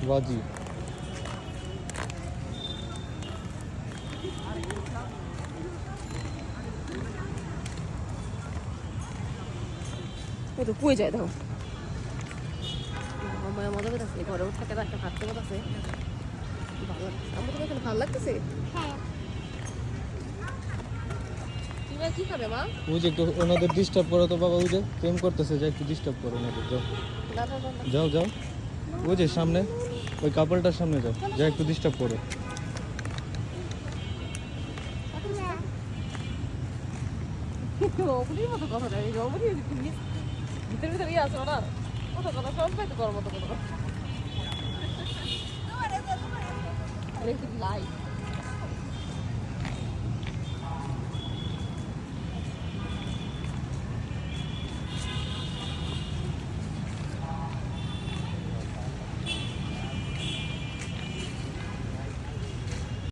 বাজি। ও তো কই যায় দেখো মায়া মজা করতেছে ঘরে উঠে থাকে একটা হাঁটতে করতেছে ভালো লাগছে আমার তো এখানে ভালো লাগতেছে তুমি কি খাবে মা ওই যে একটু ওনাদের ডিস্টার্ব করো তো বাবা, ওই যে প্রেম করতেছে, যা একটু ডিস্টার্ব করো ওনাদের। যাও যাও যাও, ওই যে সামনে ওই কাপড়টার সামনে যাও, যা একটু ডিস্টার্ব করো। অবনীর মতো কথা জানি অবনী ভিতরে ভিতরে ইয়ে আছে ওনার কথা কথা সব পাইতে করার মতো কথা লাইট